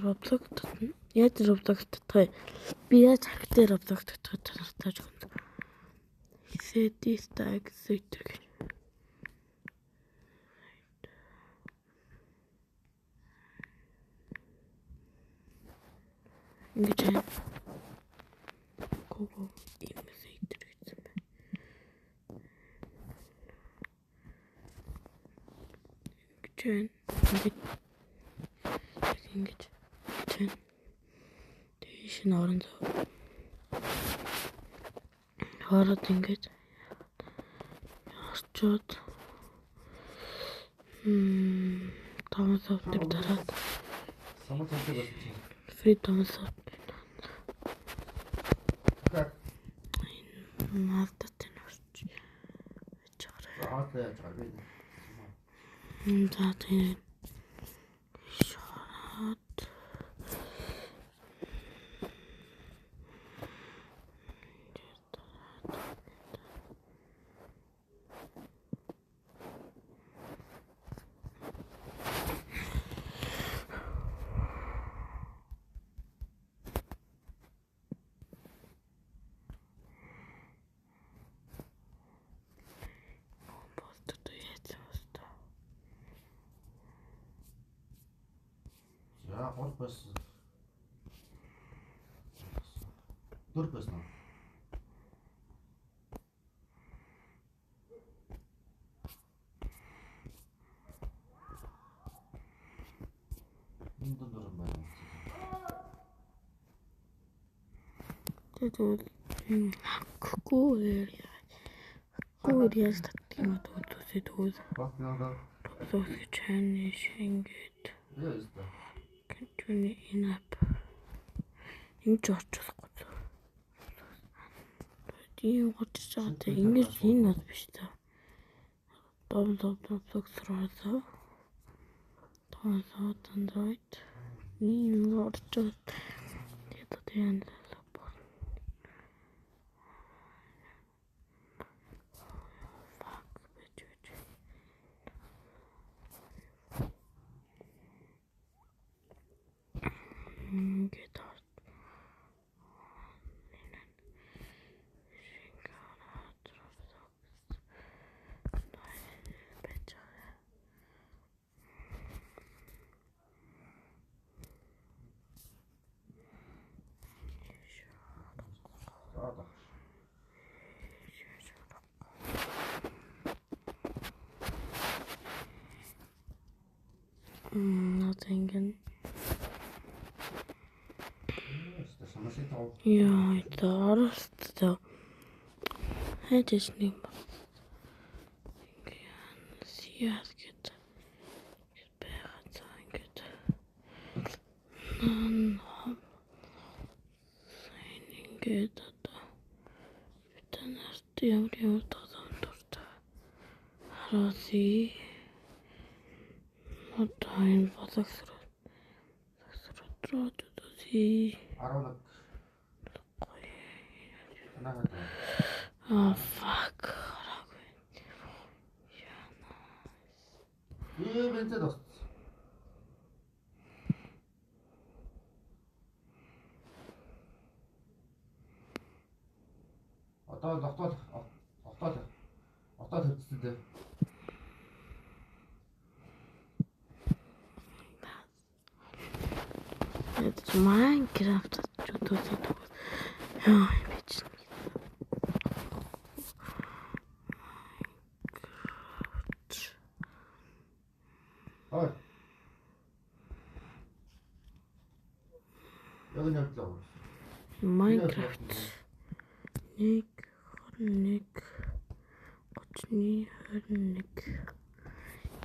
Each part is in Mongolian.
Roblox татна. Яаж Roblox татах вэ? Би яаж харахтай Roblox татах тааж өгнө. Хэсэдистаг зүйдэг. Ингэж байна. Гоо юм зүйдэг гэсэн байна. Ингэж байна. Дэш нь орон зов. Хараад ингэж орчууд томсов дээр дараад free томсов Малтад энэ орч байж байгаа. За тийм шараад Гол бас dur басна. Энэ dur байна. тэгвэл гүүр яаж татдаг юм дүүсээ тэгвэл Roblox channel шингээд Continue in app. Ингэж орчихгүй. Тийм гоцж байгаа. Ингэж энэ бол биш та. Roblox руу тооцоо Android. Энэ орчих. Тэгээд энэ get out. Nothing. Яа, дараалт. Хэдэж нэг. Сияс гэд. Бэхацаа ингээд. Сайн ингээд одоо. Битэнэрт ямар тоосон дуртай. Хараси. Одоо энэ боловсрол. Ротоси. 11. Oh fuck. Бэнцэд бас. Одоо хөвцөд дээ. Это Minecraft что-то тут. Ой, вечно. Ой. Яг нэг л. Minecraft. 1 21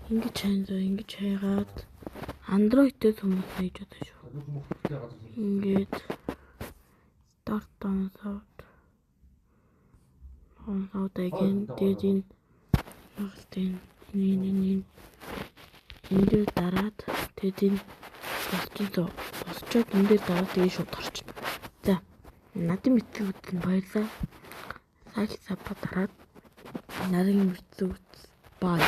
ингэж хайнаа ингэж хайгаад Android дээр хүмүүс хийж байгаа шүү. Ингээд start download. Again дээд энэ дээр дараад тэгээд энэ болчиход энэ дээр дараад тэгээд шууд орчихно. За надад мэдгүүд нь баярлаа. Лайк саб дараад нарийн мэдгүүд бай.